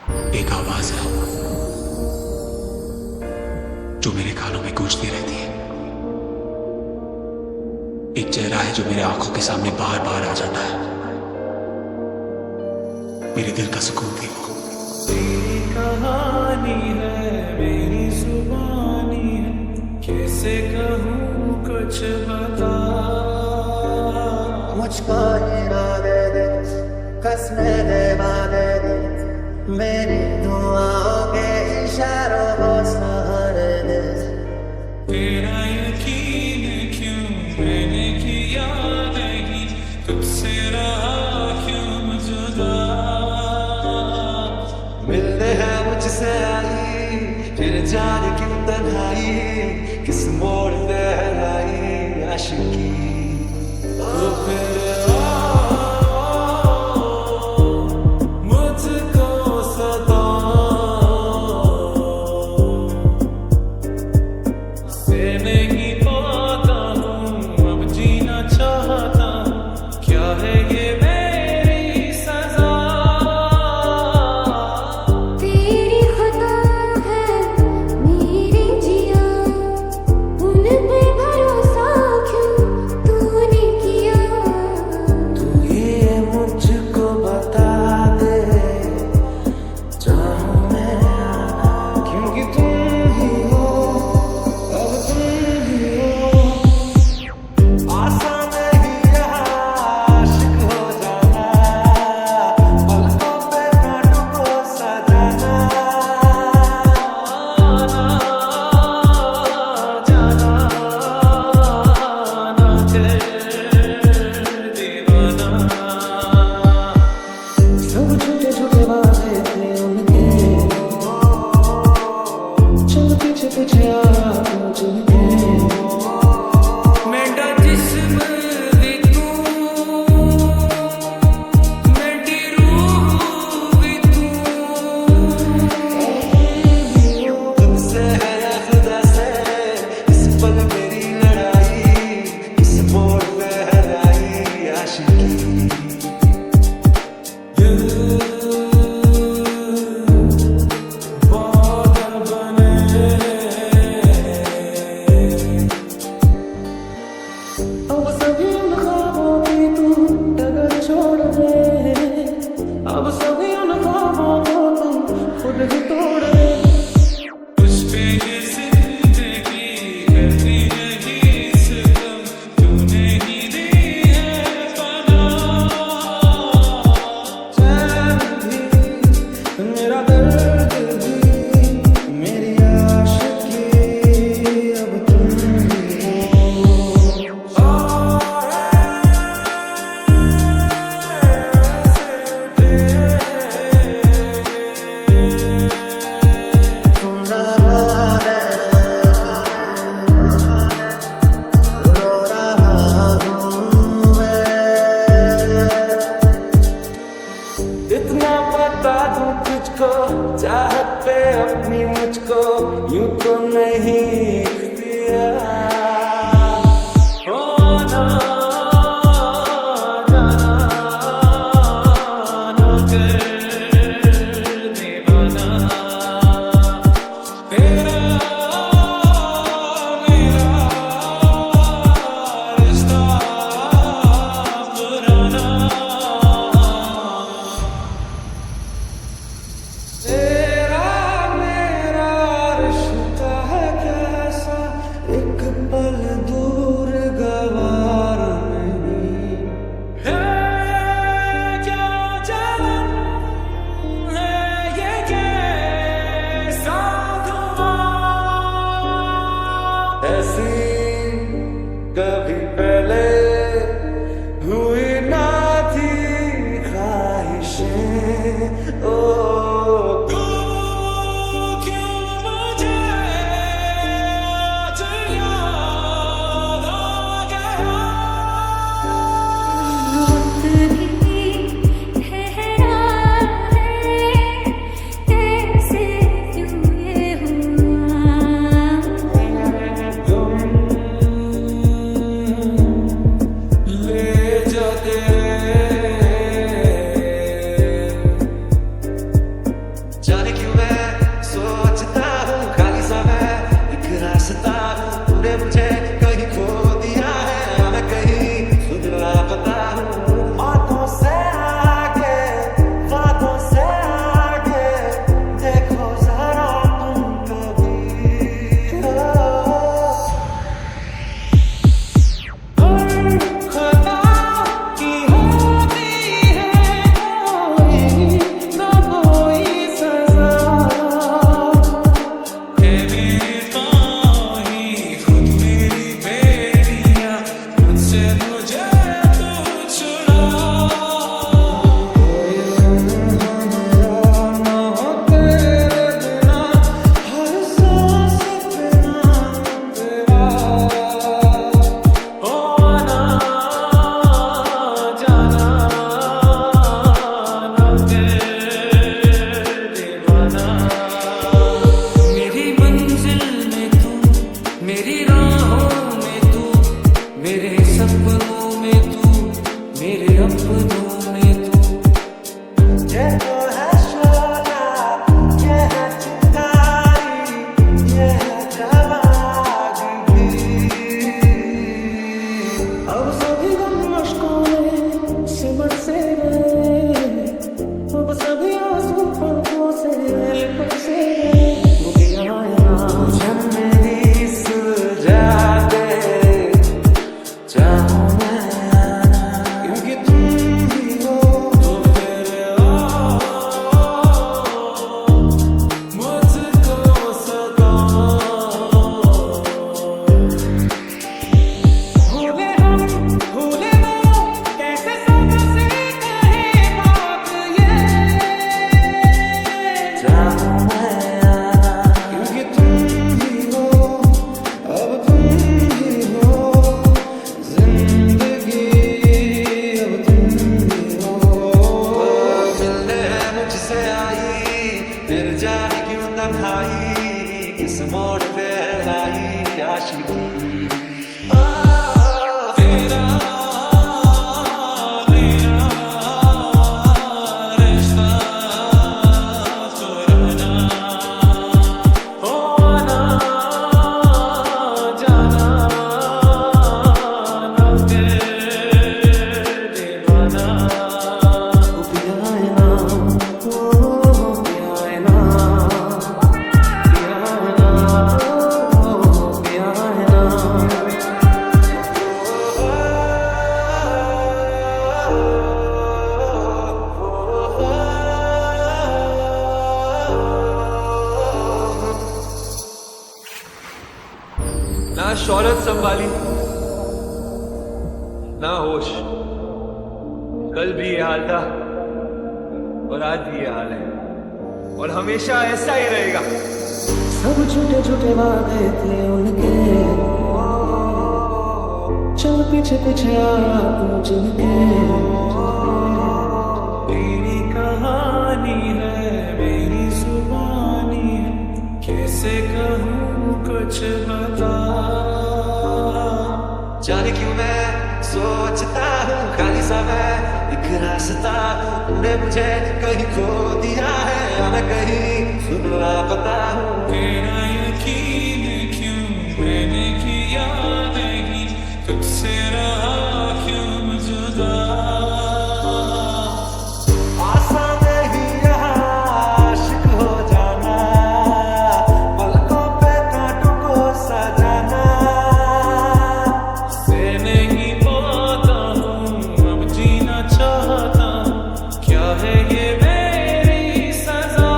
एक आवाज है जो मेरे कानों में गूंजती रहती है। एक चेहरा है जो मेरे आंखों के सामने बार बार आ जाता है। मेरे दिल का सुकून थी वो। तेरी कहानी है, मेरी जुबानी है, कैसे कहूँ कुछ बता। मुझको इरादे दे, कसमे दे, वादे दे, मेरी दुआओं के इशारों को सहारे दे। तेरा यकीन क्यों मैंने किया नहीं, तुझसे रहा क्यों जुदा। मिलने है मुझसे आई, फिर जाने क्यों तन्हाई, किस मोड़ पे लाई आशिकी। तो फिर चाहत पे अपनी मुझको यूं तो नहीं इख्तियार। होना ना कर दीवाना, तेरा मेरा रिश्ता पुराना। तेरा मेरा रिश्ता है कैसा, एक पल दूर गवार नहीं है। क्या जान है ये कैसा धुआं, ऐसी कभी पहले हुई ना थी ख्वाहिशें। ओ ये तो है शोला, ये है चिंगारी, ये है जवानी। अब सभी गम मुश्कों में सिमट से गए, अब सभी आंसू पलकों से लिपट से गए। जब मेरी सुलझा दे चाहूं मैं आना, क्योंकि तुम ही हो तो फिर मुझको सदा भूले हम भूले वो कैसे सबसे कहे बात ये। चाहूं मैं आना, क्योंकि तुम ही हो, अब तुम ही हो जिंदगी, अब तुम ही हो। मिलने मुझसे आई फिर जाने क्यों तन्हाई, किस मोड़ पे लाई आशिकी। तेरा रिश्ता तो रहना, होना जाना ना के दीवाना। पियाए ना, पियाए ना, पियाए ना, पियाए ना। ना शौहरत संभाली ना होश, कल भी ये हाल था और आज भी ये हाल है और हमेशा ऐसा ही रहेगा। सब झूठे झूठे वादे थे उनके, चल पीछे पीछे आ तू जिनके। तेरी कहानी है मेरी जुबानी है, कैसे कहूँ कुछ बता। जाने क्यों मैं सोचता हूँ खाली सा मैं एक रास्ता, तूने मुझे कहीं खो दिया है या मैं कहीं सुना पता हूँ। तेरा यकीन क्यों मैंने किया नहीं, तुझसे रहा क्यों जुदा। आसान नहीं यहाँ आशिक हो जाना, पलकों पे कांटों को सजाना। से नहीं पाता हूँ अब जीना चाहता हूँ, क्या है ये मेरी सजा।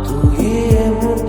तू ये मुख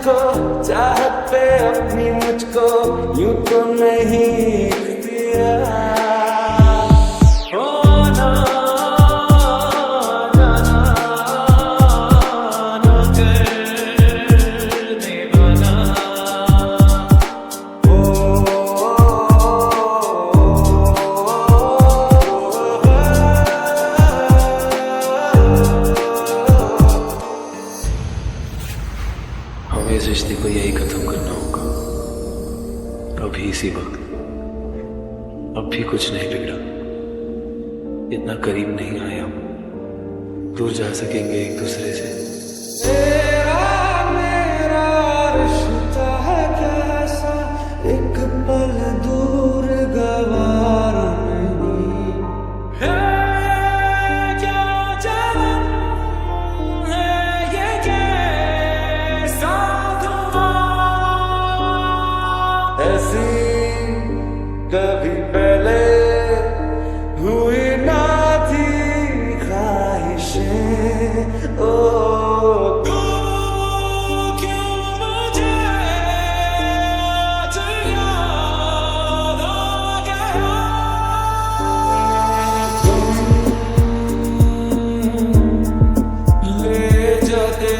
मुझको चाहत पे अपनी मुझको यूं तो नहीं इख्तियार हमें इस रिश्ते को यही खत्म करना होगा, अभी इसी वक्त। अब भी कुछ नहीं बिगड़ा, इतना करीब नहीं आए हम, दूर जा सकेंगे एक दूसरे से। तेरा मेरा रिश्ता है कैसा, एक पल दूर गवारा नहीं है। क्या जान है ये कैसा धुआं, ऐसी कभी पहले हुई ना थी ख्वाहिशें। ओ तू क्यों मुझे आज याद आ गया, तुम ले जाते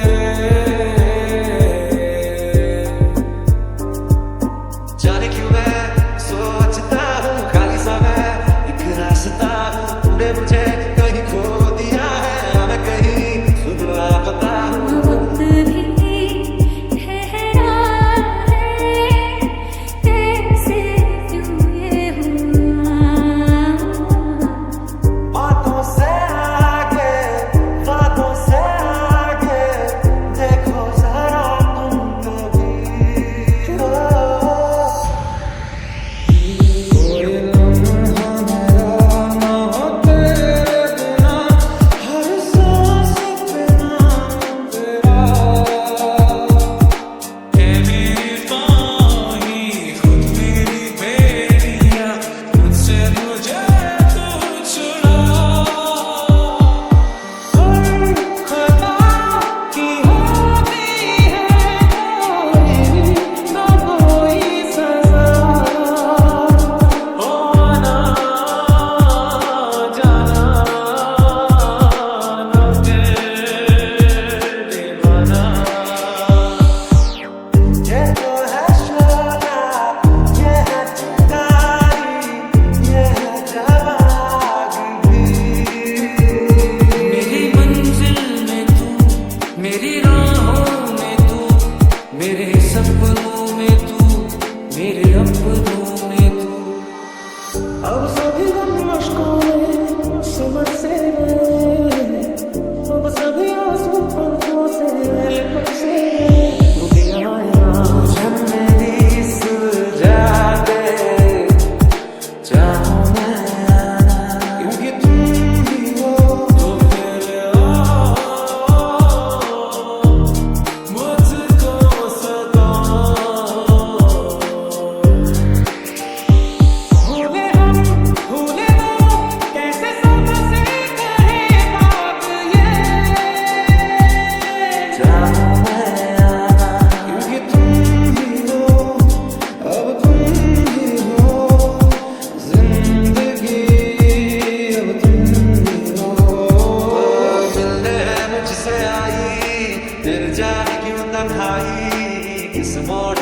जाने क्यों मैं सोचता हूँ खाली सा मैं एक रास्ता हूँ, तुमने मुझे कहीं खो दिया है, मैं कहीं लापता हूँ। वक्त भी ठहरा है, कैसे क्यों ये हुआ, बातों से आगे देखो जरा तुम कभी, कोई लम्हा मेरा ना हो तेरे बिना, हर सांस पे नाम तेरा। मेरी बाहें खुद मेरी बेड़ियां, मुझसे मुझे तू छुड़ा। हर खता की होती है कोई ना कोई सजा, होना जाना न कर दीवाना। ये तो है शोला, ये है चिंगारी, ये है जवाब भी। मेरी मंजिल में तू, मेरी राहों में तू, मेरे सपनों में तू, मेरे अपनों में तू। अब सभी गम मुश्कों में समझ से, अब सभी आंसू पंखों से लिपट से, मुझे मेरी सुलझा दे, चाहूं मैं आना, क्योंकि तुम ही हो तो मेरे मुझको सदा। भूले वो कैसे सब से कहे बात ये, चाहूं मैं आना, क्योंकि तुम ही हो, अब तुम ही हो जिंदगी, अब तुम ही हो। मिलने मुझसे आई, तेरे जाने क्यों तन्हाई, किस मोड़